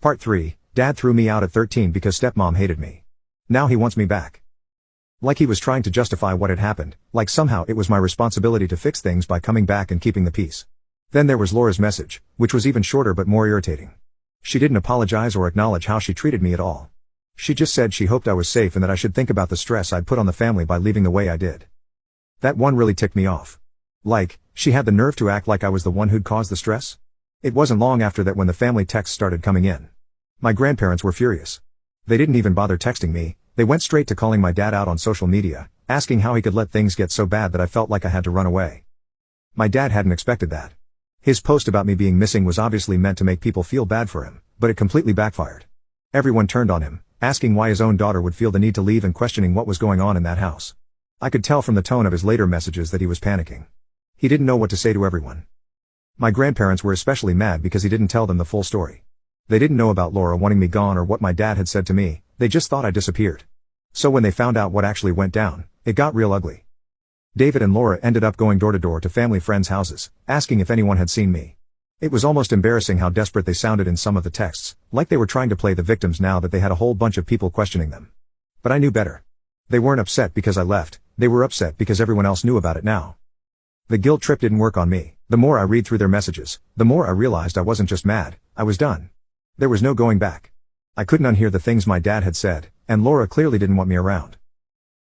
Part 3, Dad threw me out at 13 because stepmom hated me. Now he wants me back. Like he was trying to justify what had happened, like somehow it was my responsibility to fix things by coming back and keeping the peace. Then there was Laura's message, which was even shorter but more irritating. She didn't apologize or acknowledge how she treated me at all. She just said she hoped I was safe and that I should think about the stress I'd put on the family by leaving the way I did. That one really ticked me off. Like, she had the nerve to act like I was the one who'd caused the stress? It wasn't long after that when the family texts started coming in. My grandparents were furious. They didn't even bother texting me, they went straight to calling my dad out on social media, asking how he could let things get so bad that I felt like I had to run away. My dad hadn't expected that. His post about me being missing was obviously meant to make people feel bad for him, but it completely backfired. Everyone turned on him, asking why his own daughter would feel the need to leave and questioning what was going on in that house. I could tell from the tone of his later messages that he was panicking. He didn't know what to say to everyone. My grandparents were especially mad because he didn't tell them the full story. They didn't know about Laura wanting me gone or what my dad had said to me, they just thought I disappeared. So when they found out what actually went down, it got real ugly. David and Laura ended up going door to door to family friends' houses, asking if anyone had seen me. It was almost embarrassing how desperate they sounded in some of the texts, like they were trying to play the victims now that they had a whole bunch of people questioning them. But I knew better. They weren't upset because I left, they were upset because everyone else knew about it now. The guilt trip didn't work on me. The more I read through their messages, the more I realized I wasn't just mad, I was done. There was no going back. I couldn't unhear the things my dad had said, and Laura clearly didn't want me around.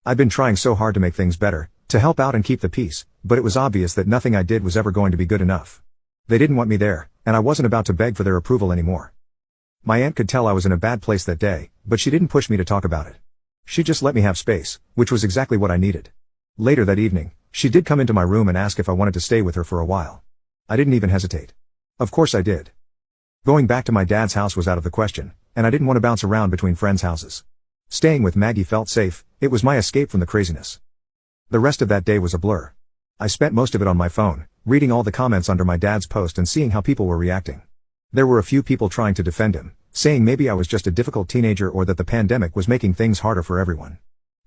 I'd been trying so hard to make things better, to help out and keep the peace, but it was obvious that nothing I did was ever going to be good enough. They didn't want me there, and I wasn't about to beg for their approval anymore. My aunt could tell I was in a bad place that day, but she didn't push me to talk about it. She just let me have space, which was exactly what I needed. Later that evening, she did come into my room and ask if I wanted to stay with her for a while. I didn't even hesitate. Of course I did. Going back to my dad's house was out of the question, and I didn't want to bounce around between friends' houses. Staying with Maggie felt safe, it was my escape from the craziness. The rest of that day was a blur. I spent most of it on my phone, reading all the comments under my dad's post and seeing how people were reacting. There were a few people trying to defend him, saying maybe I was just a difficult teenager or that the pandemic was making things harder for everyone.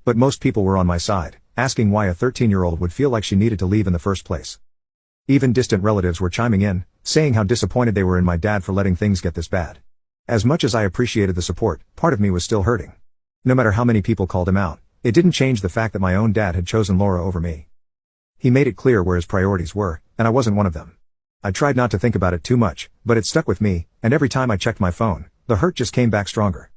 But most people were on my side, asking why a 13-year-old would feel like she needed to leave in the first place. Even distant relatives were chiming in, saying how disappointed they were in my dad for letting things get this bad. As much as I appreciated the support, part of me was still hurting. No matter how many people called him out, it didn't change the fact that my own dad had chosen Laura over me. He made it clear where his priorities were, and I wasn't one of them. I tried not to think about it too much, but it stuck with me, and every time I checked my phone, the hurt just came back stronger.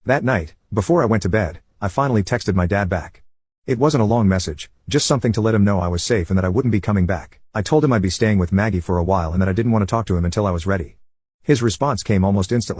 That night, before I went to bed, I finally texted my dad back. It wasn't a long message, just something to let him know I was safe and that I wouldn't be coming back. I told him I'd be staying with Maggie for a while and that I didn't want to talk to him until I was ready. His response came almost instantly.